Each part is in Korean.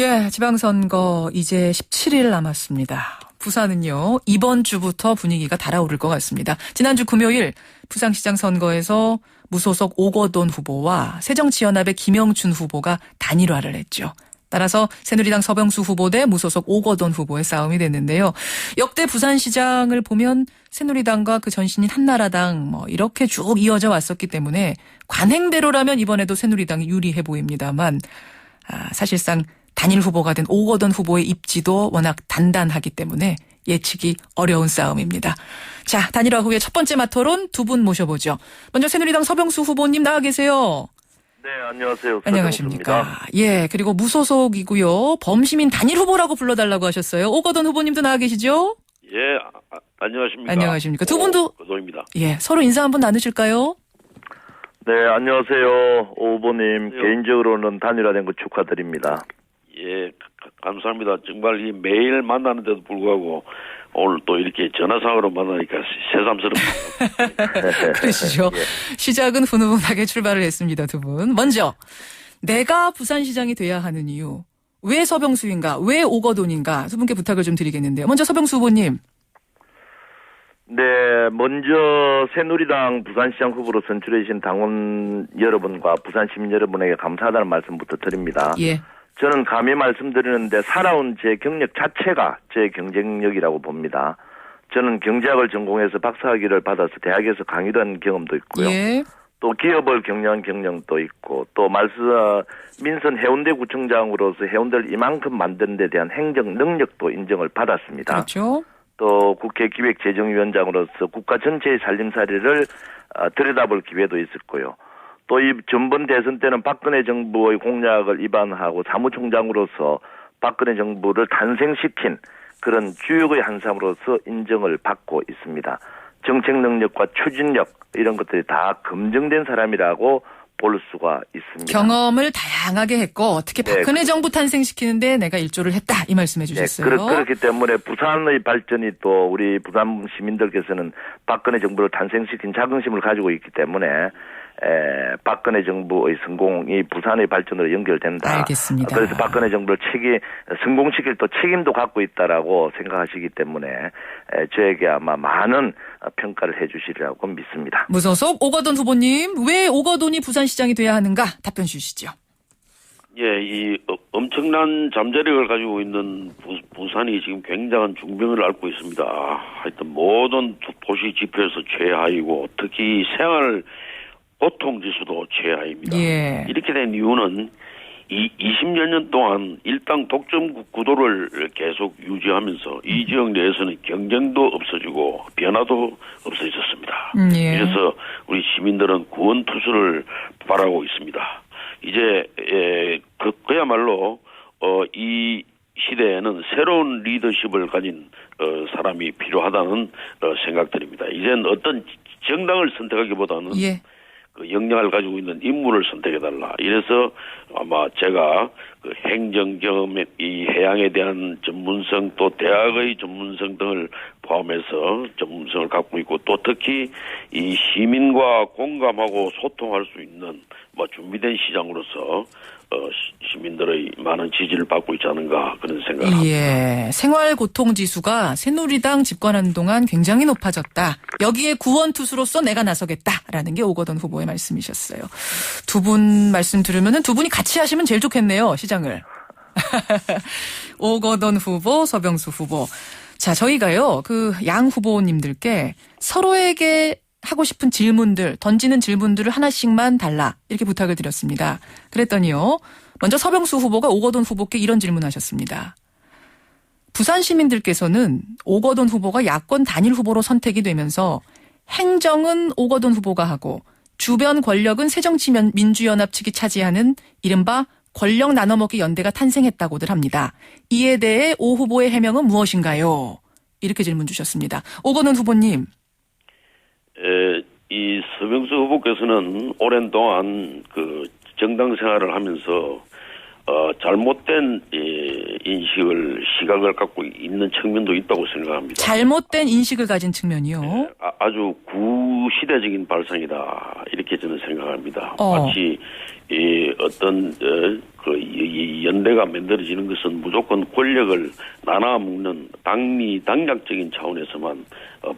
예, 지방선거 이제 17일 남았습니다. 부산은요, 이번 주부터 분위기가 달아오를 것 같습니다. 지난주 금요일 부산시장 선거에서 무소속 오거돈 후보와 새정치연합의 김영춘 후보가 단일화를 했죠. 따라서 새누리당 서병수 후보 대 무소속 오거돈 후보의 싸움이 됐는데요. 역대 부산시장을 보면 새누리당과 그 전신인 한나라당 이렇게 쭉 이어져 왔었기 때문에 관행대로라면 이번에도 새누리당이 유리해 보입니다만 사실상 단일 후보가 된 오거돈 후보의 입지도 워낙 단단하기 때문에 예측이 어려운 싸움입니다. 자, 단일화 후에 첫 번째 마토론 두 분 모셔보죠. 먼저 새누리당 서병수 후보님 나와 계세요. 네, 안녕하세요. 안녕하십니까. 예, 그리고 무소속이고요. 범시민 단일 후보라고 불러달라고 하셨어요. 오거돈 후보님도 나와 계시죠? 예, 안녕하십니까. 안녕하십니까. 두 분도 오거돈입니다. 예, 서로 인사 한번 나누실까요? 네, 안녕하세요. 오 후보님. 개인적으로는 단일화된 거 축하드립니다. 예, 감사합니다. 정말 이 매일 만나는데도 불구하고 오늘 또 이렇게 전화상으로 만나니까 새삼스럽습니다. 그러시죠. 예. 시작은 훈훈하게 출발을 했습니다, 두 분. 먼저 내가 부산시장이 돼야 하는 이유. 왜 서병수인가? 왜 오거돈인가? 두 분께 부탁을 좀 드리겠는데요. 먼저 서병수 후보님. 네, 먼저 새누리당 부산시장 후보로 선출해 주신 당원 여러분과 부산 시민 여러분에게 감사하다는 말씀부터 드립니다. 예. 저는 감히 말씀드리는데 살아온 제 경력 자체가 제 경쟁력이라고 봅니다. 저는 경제학을 전공해서 박사학위를 받아서 대학에서 강의를 한 경험도 있고요. 예. 또 기업을 경영한 경력도 있고 또 민선 해운대 구청장으로서 해운대를 이만큼 만드는 데 대한 행정 능력도 인정을 받았습니다. 그렇죠. 또 국회 기획재정위원장으로서 국가 전체의 살림살이를 들여다볼 기회도 있었고요. 또 이 전번 대선 때는 박근혜 정부의 공약을 입안하고 사무총장으로서 박근혜 정부를 탄생시킨 그런 주역의 한 사람으로서 인정을 받고 있습니다. 정책 능력과 추진력 이런 것들이 다 검증된 사람이라고 볼 수가 있습니다. 경험을 다양하게 했고 특히 박근혜 정부 탄생시키는데 내가 일조를 했다 이 말씀해 주셨어요. 네, 그렇기 때문에 부산의 발전이 또 우리 부산 시민들께서는 박근혜 정부를 탄생시킨 자긍심을 가지고 있기 때문에 박근혜 정부의 성공이 부산의 발전으로 연결된다. 알겠습니다. 그래서 박근혜 정부를 성공시킬 또 책임도 갖고 있다라고 생각하시기 때문에 저에게 아마 많은 평가를 해주시리라고 믿습니다. 무소속 오거돈 후보님, 왜 오거돈이 부산시장이 돼야 하는가 답변 주시죠. 예, 이 엄청난 잠재력을 가지고 있는 부산이 지금 굉장한 중병을 앓고 있습니다. 하여튼 모든 도시 지표에서 최하이고 특히 생활 고통지수도 최하입니다. 예. 이렇게 된 이유는 이 20여 년 동안 일당 독점 구도를 계속 유지하면서 이 지역 내에서는 경쟁도 없어지고 변화도 없어졌습니다. 예. 그래서 우리 시민들은 구원 투수를 바라고 있습니다. 이제 그야말로 이 시대에는 새로운 리더십을 가진 사람이 필요하다는 생각들입니다. 이젠 어떤 정당을 선택하기보다는 예. 그 역량을 가지고 있는 인물을 선택해달라. 이래서 아마 제가 그 행정 경험, 이 해양에 대한 전문성 또 대학의 전문성 등을 포함해서 전문성을 갖고 있고 또 특히 이 시민과 공감하고 소통할 수 있는 준비된 시장으로서 시민들의 많은 지지를 받고 있지 않은가 그런 생각을 합니다. 예, 생활 고통 지수가 새누리당 집권하는 동안 굉장히 높아졌다. 여기에 구원투수로서 내가 나서겠다라는 게 오거돈 후보의 말씀이셨어요. 두 분 말씀 들으면은 두 분이 같이 하시면 제일 좋겠네요, 시장을. 오거돈 후보, 서병수 후보. 자, 저희가요, 그 양 후보님들께 서로에게 하고 싶은 질문들, 던지는 질문들을 하나씩만 달라 이렇게 부탁을 드렸습니다. 그랬더니요. 먼저 서병수 후보가 오거돈 후보께 이런 질문하셨습니다. 부산 시민들께서는 오거돈 후보가 야권 단일 후보로 선택이 되면서 행정은 오거돈 후보가 하고 주변 권력은 새정치민주연합 측이 차지하는 이른바 권력 나눠먹기 연대가 탄생했다고들 합니다. 이에 대해 오 후보의 해명은 무엇인가요? 이렇게 질문 주셨습니다. 오거돈 후보님. 이 서병수 후보께서는 오랜 동안 그 정당 생활을 하면서 잘못된 시각을 갖고 있는 측면도 있다고 생각합니다. 잘못된 인식을 가진 측면이요? 네, 아주 구시대적인 발상이다 이렇게 저는 생각합니다. 마치 어떤 그 연대가 만들어지는 것은 무조건 권력을 나눠 먹는 당략적인 차원에서만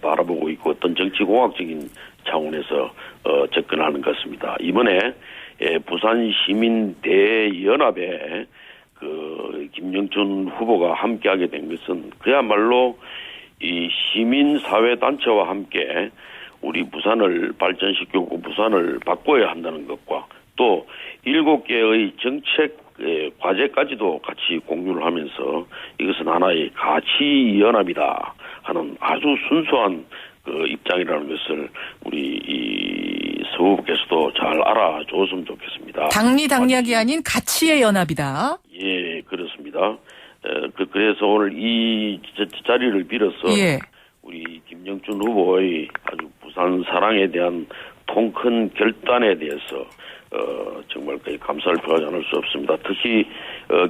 바라보고 있고 어떤 정치공학적인 차원에서 접근하는 것 같습니다. 이번에 부산 시민 대연합에 그 김영춘 후보가 함께하게 된 것은 그야말로 이 시민사회 단체와 함께 우리 부산을 발전시키고 부산을 바꿔야 한다는 것과 또 7개의 정책 과제까지도 같이 공유를 하면서 이것은 하나의 가치 연합이다 하는 아주 순수한 그 입장이라는 것을 우리 이 서 후보께서도 잘 알아줬으면 좋겠습니다. 당리당략이 아닌 가치의 연합이다. 예, 그렇습니다. 그래서 오늘 이 자리를 빌어서 예. 우리 김영춘 후보의 아주 부산 사랑에 대한 통큰 결단에 대해서 정말 거의 감사를 표하지 않을 수 없습니다. 특히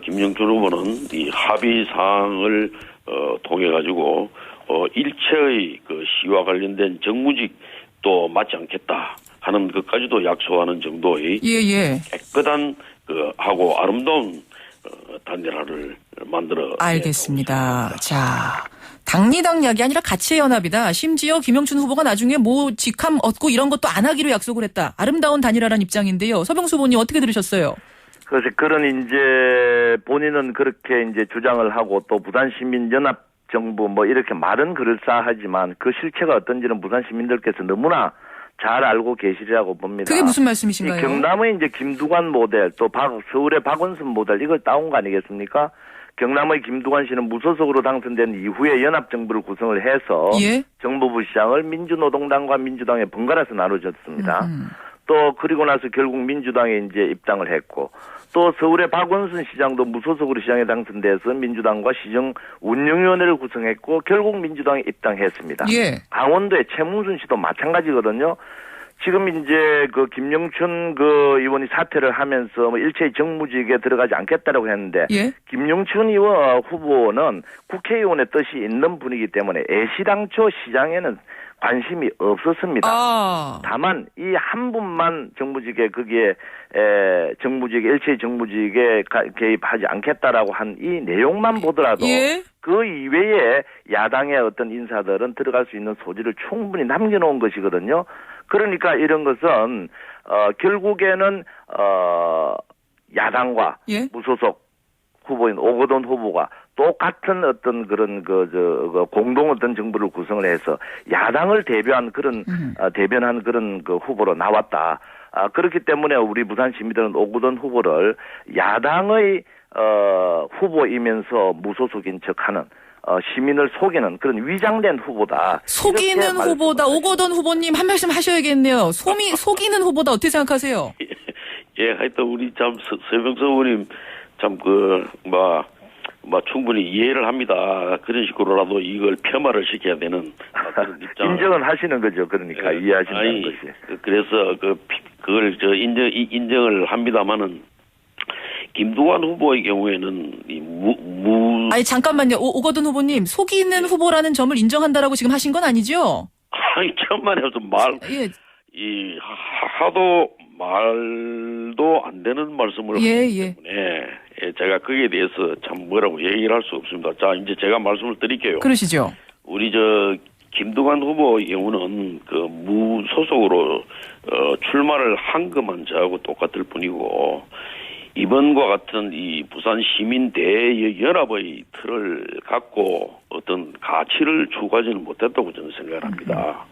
김영춘 후보는 이 합의 사항을 통해 가지고 일체의 그 시와 관련된 정무직도 맞지 않겠다 하는 것까지도 약속하는 정도의 예. 깨끗한 그 하고 아름다운 단일화를 만들어 알겠습니다. 자, 당리당략이 아니라 가치의 연합이다. 심지어 김영춘 후보가 나중에 뭐 직함 얻고 이런 것도 안 하기로 약속을 했다. 아름다운 단일화라는 입장인데요. 서병수 후보님 어떻게 들으셨어요? 그래서 그런 이제 본인은 그렇게 이제 주장을 하고 또 부산시민연합 정부 뭐 이렇게 말은 그럴싸하지만 그 실체가 어떤지는 부산 시민들께서 너무나 잘 알고 계시리라고 봅니다. 그게 무슨 말씀이신가요? 경남의 이제 김두관 모델 또 서울의 박원순 모델 이걸 따온 거 아니겠습니까? 경남의 김두관 씨는 무소속으로 당선된 이후에 연합정부를 구성을 해서 예? 정무부 시장을 민주노동당과 민주당에 번갈아서 나눠줬습니다. 또 그리고 나서 결국 민주당에 이제 입당을 했고 또 서울의 박원순 시장도 무소속으로 시장에 당선돼서 민주당과 시정 운영위원회를 구성했고 결국 민주당에 입당했습니다. 예. 강원도의 최문순 씨도 마찬가지거든요. 지금 이제 그 김영춘 그 의원이 사퇴를 하면서 뭐 일체의 정무직에 들어가지 않겠다라고 했는데 예? 김영춘 의원 후보는 국회의원의 뜻이 있는 분이기 때문에 애시당초 시장에는 관심이 없었습니다. 다만 이 한 분만 정무직에 거기에 정무직에 일체의 정무직에 개입하지 않겠다라고 한 이 내용만 보더라도 예? 그 이외에 야당의 어떤 인사들은 들어갈 수 있는 소지를 충분히 남겨놓은 것이거든요. 그러니까 이런 것은 결국에는 야당과 예? 무소속 후보인 오거돈 후보가 똑같은 어떤 그런 공동 어떤 정부를 구성을 해서 야당을 대변한 그런 그 후보로 나왔다. 그렇기 때문에 우리 부산 시민들은 오거돈 후보를 야당의 후보이면서 무소속인 척하는 시민을 속이는 그런 위장된 후보다. 속이는 후보다. 오거돈 후보님 한 말씀 하셔야겠네요. 속이는 후보다 어떻게 생각하세요? 예, 하여튼 우리 참 서병수 후보님 참 충분히 이해를 합니다. 그런 식으로라도 이걸 폄하를 시켜야 되는 그런 입장. 인정은 하시는 거죠. 그러니까 이해하신다는 것이. 그래서 그걸 인정을 합니다만은 김두관 후보의 경우에는 아니 잠깐만요. 오거돈 후보님 속이는 후보라는 점을 인정한다라고 지금 하신 건 아니죠? 아니 천만에 없어 하도 말도 안 되는 말씀을 하기 때문에 제가 거기에 대해서 참 뭐라고 얘기를 할 수 없습니다. 자, 이제 제가 말씀을 드릴게요. 그러시죠. 우리 김두관 후보의 경우는 그 무소속으로 출마를 한 것만 저하고 똑같을 뿐이고 이번과 같은 이 부산 시민 대연합의 틀을 갖고 어떤 가치를 추구하지는 못했다고 저는 생각을 합니다.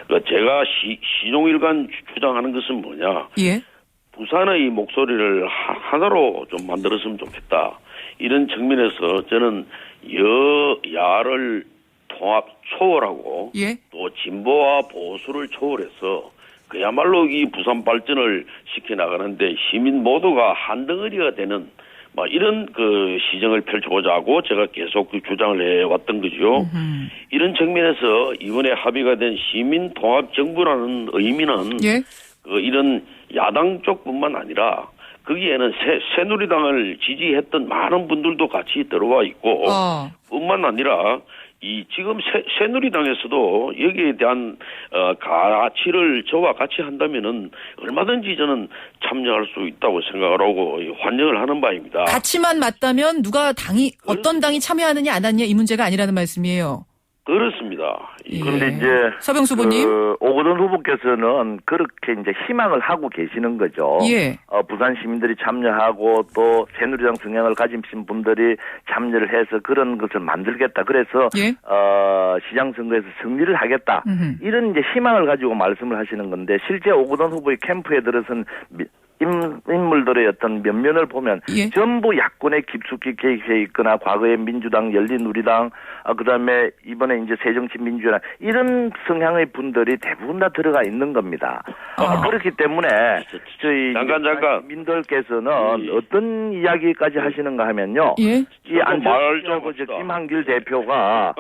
제가 시종일관 주장하는 것은 뭐냐? 예. 부산의 목소리를 하나로 좀 만들었으면 좋겠다. 이런 측면에서 저는 여야를 초월하고 또 진보와 보수를 초월해서 그야말로 이 부산 발전을 시켜나가는데 시민 모두가 한 덩어리가 되는 이런 그 시정을 펼쳐보자 하고 제가 계속 그 주장을 해왔던 거죠. 이런 측면에서 이번에 합의가 된 시민통합정부라는 의미는 이런 야당 쪽뿐만 아니라 거기에는 새누리당을 지지했던 많은 분들도 같이 들어와 있고 뿐만 아니라 이 지금 새누리당에서도 여기에 대한 가치를 저와 같이 한다면은 얼마든지 저는 참여할 수 있다고 생각을 하고 환영을 하는 바입니다. 가치만 맞다면 누가 어떤 당이 참여하느냐 안 하느냐 이 문제가 아니라는 말씀이에요. 그렇습니다. 그런데 이제 서병수 후보님. 오거돈 후보께서는 그렇게 이제 희망을 하고 계시는 거죠. 예. 부산 시민들이 참여하고 또 새누리당 성향을 가지신 분들이 참여를 해서 그런 것을 만들겠다. 그래서 예. 시장 선거에서 승리를 하겠다. 이런 이제 희망을 가지고 말씀을 하시는 건데 실제 오거돈 후보의 캠프에 들어선 인물들의 어떤 면면을 보면 예. 전부 야권에 깊숙이 개입해 있거나 과거에 민주당, 열린우리당, 그다음에 이번에 이제 새정치민주연합 이런 성향의 분들이 대부분 다 들어가 있는 겁니다. 그렇기 때문에 저희 잠깐. 민들께서는 예. 어떤 이야기까지 하시는가 하면요. 예. 이 안철수하고 김한길 대표가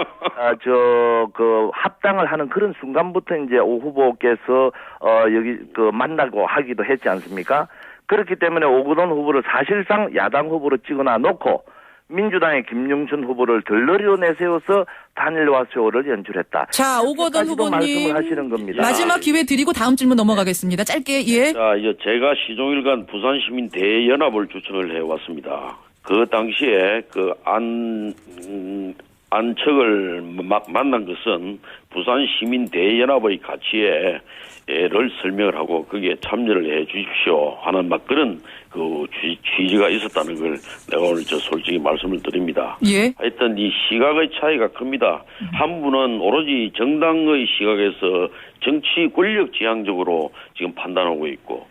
합당을 하는 그런 순간부터 이제 오 후보께서 여기 만나고 하기도 했지 않습니까? 그렇기 때문에 오거돈 후보를 사실상 야당 후보로 찍어놔 놓고 민주당의 김용춘 후보를 덜러리로 내세워서 단일화 쇼를 연출했다. 자, 오거돈 후보님 말씀을 하시는 겁니다. 마지막 기회 드리고 다음 질문 넘어가겠습니다. 짧게 예. 자, 이제 제가 시종일관 부산시민 대연합을 주청을 해왔습니다. 그 당시에 안척을 만난 것은 부산 시민 대연합의 가치를 설명을 하고 거기에 참여를 해 주십시오 하는 그런 취지가 있었다는 걸 내가 오늘 솔직히 말씀을 드립니다. 예. 하여튼 이 시각의 차이가 큽니다. 한 분은 오로지 정당의 시각에서 정치 권력 지향적으로 지금 판단하고 있고,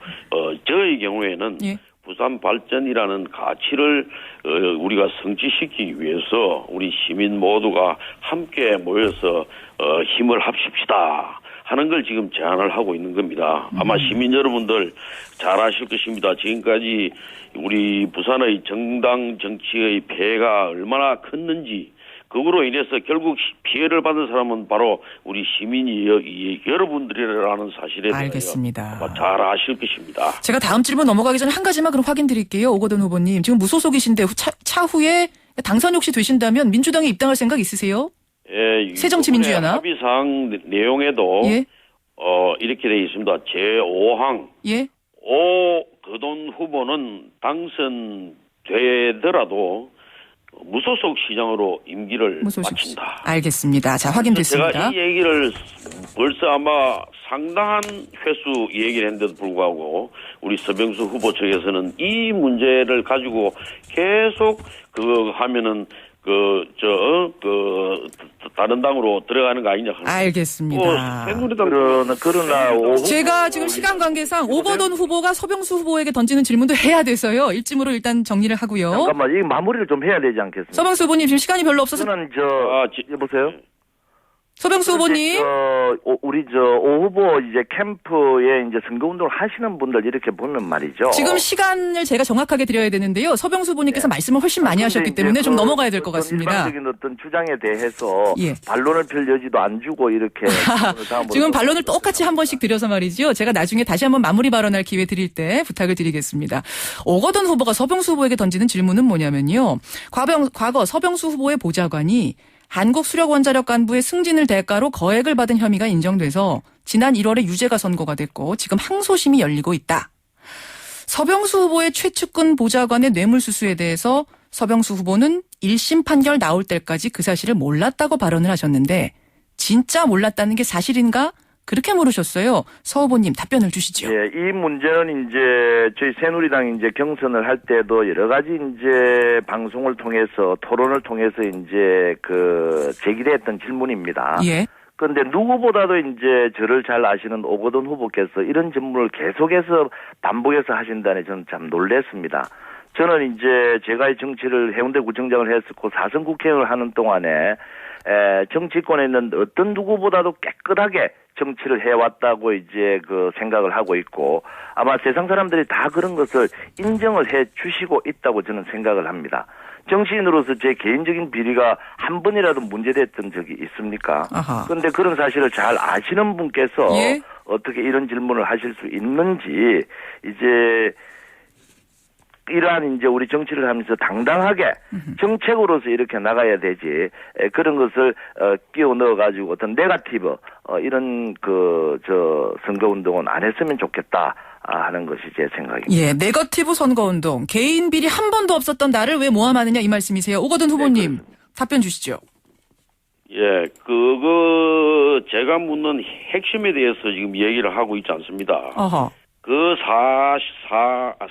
저의 경우에는 예. 부산 발전이라는 가치를 우리가 성취시키기 위해서 우리 시민 모두가 함께 모여서 힘을 합십시다 하는 걸 지금 제안을 하고 있는 겁니다. 아마 시민 여러분들 잘 아실 것입니다. 지금까지 우리 부산의 정당 정치의 폐해가 얼마나 컸는지, 그거로 인해서 결국 피해를 받은 사람은 바로 우리 시민이 여러분들이라는 사실에 대해서 알겠습니다. 아마 잘 아실 것입니다. 제가 다음 질문 넘어가기 전에 한 가지만 그럼 확인 드릴게요. 오거돈 후보님. 지금 무소속이신데 차후에 당선 혹시 되신다면 민주당에 입당할 생각 있으세요? 예, 새정치민주연합 합의사항 내용에도 예. 이렇게 되어 있습니다. 제5항 예. 오거돈 후보는 당선되더라도 무소속 시장으로 임기를 마친다. 알겠습니다. 자, 확인됐습니다. 제가 이 얘기를 벌써 아마 상당한 횟수 얘기를 했는데도 불구하고 우리 서병수 후보 측에서는 이 문제를 가지고 계속 하면은 다른 당으로 들어가는 거 아니냐. 알겠습니다. 그러나 제가 지금 시간 관계상 오거돈 후보가 서병수 후보에게 던지는 질문도 해야 돼서요. 일찜으로 일단 정리를 하고요. 잠깐만, 이 마무리를 좀 해야 되지 않겠습니까? 서병수 후보님 지금 시간이 별로 없어서. 저는 여보세요? 서병수 후보님. 우리 오 후보 이제 캠프에 이제 선거운동을 하시는 분들 이렇게 보면 말이죠. 지금 시간을 제가 정확하게 드려야 되는데요. 서병수 후보님께서 말씀을 훨씬 많이 하셨기 때문에 좀 넘어가야 될 것 같습니다. 일반적인 어떤 주장에 대해서 예. 반론을 펼 여지도 안 주고 이렇게. 지금 반론을 똑같이 한 번씩 드려서 말이죠. 제가 나중에 다시 한번 마무리 발언할 기회 드릴 때 부탁을 드리겠습니다. 오거돈 후보가 서병수 후보에게 던지는 질문은 뭐냐면요. 과거 서병수 후보의 보좌관이 한국수력원자력 간부의 승진을 대가로 거액을 받은 혐의가 인정돼서 지난 1월에 유죄가 선고가 됐고 지금 항소심이 열리고 있다. 서병수 후보의 최측근 보좌관의 뇌물수수에 대해서 서병수 후보는 1심 판결 나올 때까지 그 사실을 몰랐다고 발언을 하셨는데 진짜 몰랐다는 게 사실인가? 그렇게 물으셨어요. 서 후보님 답변을 주시죠. 예, 이 문제는 이제 저희 새누리당이 이제 경선을 할 때도 여러 가지 이제 방송을 통해서 토론을 통해서 이제 제기됐던 질문입니다. 예. 그런데 누구보다도 이제 저를 잘 아시는 오거돈 후보께서 이런 질문을 계속해서 반복해서 하신다니 저는 참 놀랐습니다. 저는 이제 제가 정치를 해운대 구청장을 했었고 4선 국회의원을 하는 동안에 정치권에 있는 어떤 누구보다도 깨끗하게 정치를 해왔다고 이제 생각을 하고 있고 아마 세상 사람들이 다 그런 것을 인정을 해 주시고 있다고 저는 생각을 합니다. 정치인으로서 제 개인적인 비리가 한 번이라도 문제됐던 적이 있습니까? 그런데 그런 사실을 잘 아시는 분께서 예? 어떻게 이런 질문을 하실 수 있는지 이제 이러한 이제 우리 정치를 하면서 당당하게 정책으로서 이렇게 나가야 되지. 그런 것을 끼워 넣어 가지고 어떤 네거티브 이런 선거 운동은 안 했으면 좋겠다 하는 것이 제 생각입니다. 예, 네거티브 선거운동. 개인 비리 한 번도 없었던 나를 왜 모함하느냐 이 말씀이세요. 오거돈 후보님 네, 답변 주시죠. 예, 제가 묻는 핵심에 대해서 지금 얘기를 하고 있지 않습니다. 어허. 그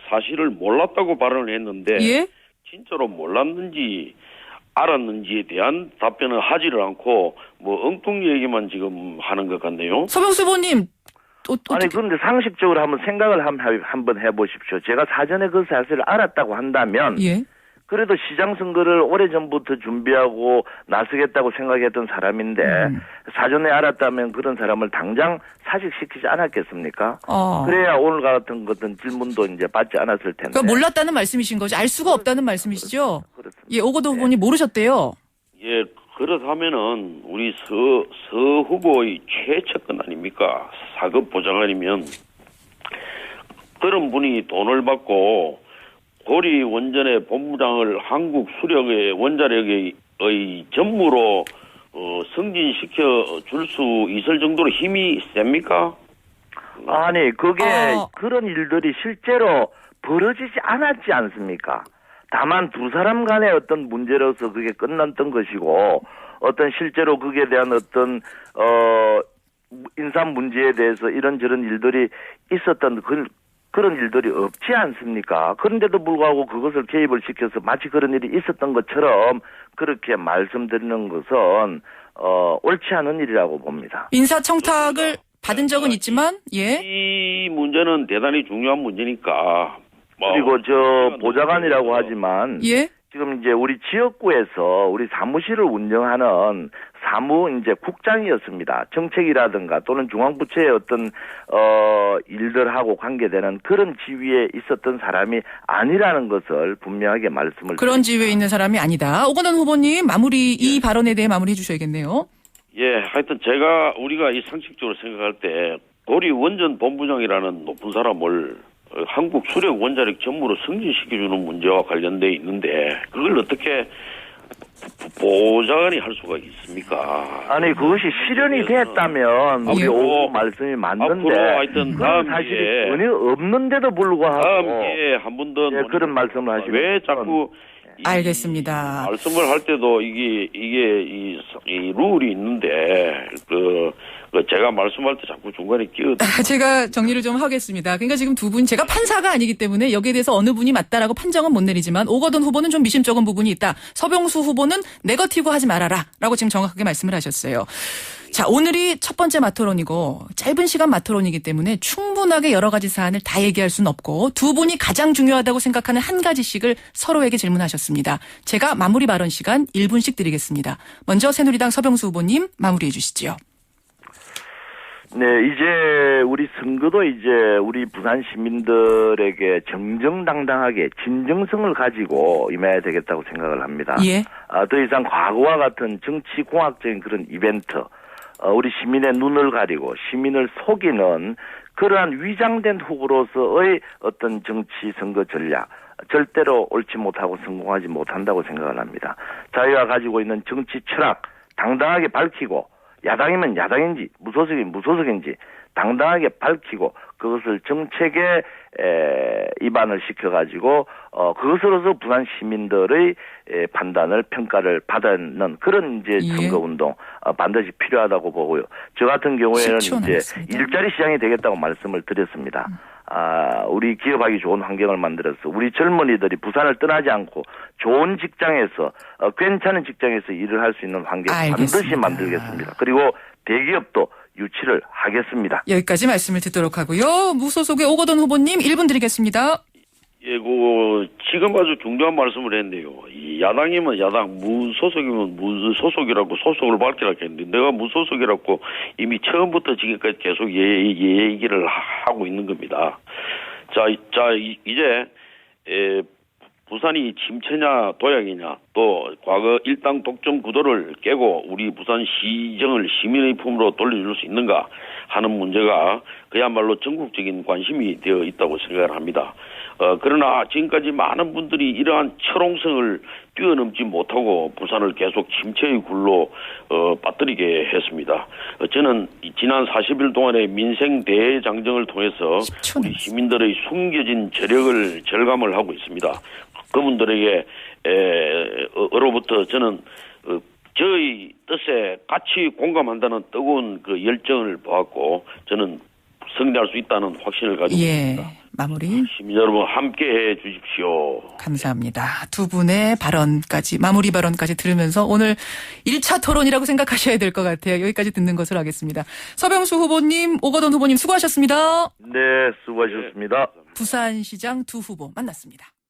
사실을 몰랐다고 발언을 했는데, 예? 진짜로 몰랐는지, 알았는지에 대한 답변을 하지를 않고, 엉뚱 얘기만 지금 하는 것 같네요. 서병수 후보님, 아니, 그런데 상식적으로 한번 생각을 한번 해보십시오. 제가 사전에 그 사실을 알았다고 한다면, 예? 그래도 시장 선거를 오래전부터 준비하고 나서겠다고 생각했던 사람인데 사전에 알았다면 그런 사람을 당장 사직시키지 않았겠습니까? 그래야 오늘 같은 것은 질문도 이제 받지 않았을 텐데. 그러니까 몰랐다는 말씀이신 거죠? 알 수가 없다는 말씀이시죠? 그렇습니다. 예, 오거돈 후보님 모르셨대요. 예, 그렇다면은 우리 서 후보의 최측근 아닙니까? 사급 보좌관이면 그런 분이 돈을 받고 고리 원전의 본부장을 한국 수력의 원자력의 전무로 승진시켜 줄 수 있을 정도로 힘이 셉니까? 아니, 그게 그런 일들이 실제로 벌어지지 않았지 않습니까? 다만 두 사람 간의 어떤 문제로서 그게 끝났던 것이고 어떤 실제로 그에 대한 어떤 인사 문제에 대해서 이런저런 일들이 있었던 그런 일들이 없지 않습니까? 그런데도 불구하고 그것을 개입을 시켜서 마치 그런 일이 있었던 것처럼 그렇게 말씀드리는 것은 옳지 않은 일이라고 봅니다. 인사청탁을 받은 적은 있지만, 예? 이 문제는 대단히 중요한 문제니까. 그리고 보좌관이라고 하지만 예? 지금 이제 우리 지역구에서 우리 사무실을 운영하는 이제 국장이었습니다. 정책이라든가 또는 중앙부처의 어떤 일들하고 관계되는 그런 지위에 있었던 사람이 아니라는 것을 분명하게 말씀을 그런 드립니다. 지위에 있는 사람이 아니다. 오거돈 후보님 이 발언에 대해 마무리해 주셔야겠네요. 예, 하여튼 우리가 이 상식적으로 생각할 때 고리 원전 본부장이라는 높은 사람을 한국 수력 원자력 전무로 승진시켜주는 문제와 관련돼 있는데 그걸 어떻게 보좌관이 할 수가 있습니까? 아니 그것이 실현이 됐다면 우리 오고 말씀이 맞는데 앞으로 하여튼 그런 사실이 전혀 없는데도 불구하고 다음 기회에 한 번 더 그런 말씀을 하시면 왜 자꾸 알겠습니다. 말씀을 할 때도 이게 이 룰이 있는데 제가 말씀할 때 자꾸 중간에 제가 정리를 좀 하겠습니다. 그러니까 지금 두 분 제가 판사가 아니기 때문에 여기에 대해서 어느 분이 맞다라고 판정은 못 내리지만 오거돈 후보는 좀 미심쩍은 부분이 있다. 서병수 후보는 네거티브 하지 말아라라고 지금 정확하게 말씀을 하셨어요. 자, 오늘이 첫 번째 마토론이고 짧은 시간 마토론이기 때문에 충분하게 여러 가지 사안을 다 얘기할 수는 없고 두 분이 가장 중요하다고 생각하는 한 가지씩을 서로에게 질문하셨습니다. 제가 마무리 발언 시간 1분씩 드리겠습니다. 먼저 새누리당 서병수 후보님 마무리해 주시죠. 네, 이제 우리 선거도 이제 우리 부산 시민들에게 정정당당하게 진정성을 가지고 임해야 되겠다고 생각을 합니다. 예. 더 이상 과거와 같은 정치공학적인 그런 이벤트, 우리 시민의 눈을 가리고 시민을 속이는 그러한 위장된 후보로서의 어떤 정치 선거 전략, 절대로 옳지 못하고 성공하지 못한다고 생각을 합니다. 자기가 가지고 있는 정치 철학 당당하게 밝히고 야당이면 야당인지 무소속이면 무소속인지 당당하게 밝히고 그것을 정책에 입안을 시켜가지고 그것으로서 부산 시민들의 판단을 평가를 받는 그런 이제 선거운동 반드시 필요하다고 보고요. 저 같은 경우에는 이제 남았습니다. 일자리 시장이 되겠다고 말씀을 드렸습니다. 우리 기업하기 좋은 환경을 만들어서 우리 젊은이들이 부산을 떠나지 않고 좋은 직장에서 괜찮은 직장에서 일을 할 수 있는 환경 반드시 만들겠습니다. 그리고 대기업도 유치를 하겠습니다. 여기까지 말씀을 듣도록 하고요. 무소속의 오거돈 후보님 1분 드리겠습니다. 예, 지금 아주 중요한 말씀을 했네요. 이 야당이면 야당, 무소속이면 무소속이라고 소속을 밝히라 했는데 내가 무소속이라고 이미 처음부터 지금까지 계속 얘기를 하고 있는 겁니다. 이제 부산이 침체냐 도약이냐 또 과거 일당 독점 구도를 깨고 우리 부산 시정을 시민의 품으로 돌려줄 수 있는가 하는 문제가 그야말로 전국적인 관심이 되어 있다고 생각을 합니다. 그러나 지금까지 많은 분들이 이러한 철옹성을 뛰어넘지 못하고 부산을 계속 침체의 굴로 빠뜨리게 했습니다. 저는 지난 40일 동안의 민생 대장정을 통해서 10초 우리 시민들의 숨겨진 저력을 절감을 하고 있습니다. 그분들에게 으로부터 저는 저희 뜻에 같이 공감한다는 뜨거운 그 열정을 보았고 저는 승리할 수 있다는 확신을 가지고 있습니다. 마무리. 시민 여러분 함께해 주십시오. 감사합니다. 두 분의 발언까지 마무리 발언까지 들으면서 오늘 1차 토론이라고 생각하셔야 될 것 같아요. 여기까지 듣는 것으로 하겠습니다. 서병수 후보님, 오거돈 후보님 수고하셨습니다. 네, 수고하셨습니다. 부산시장 두 후보 만났습니다.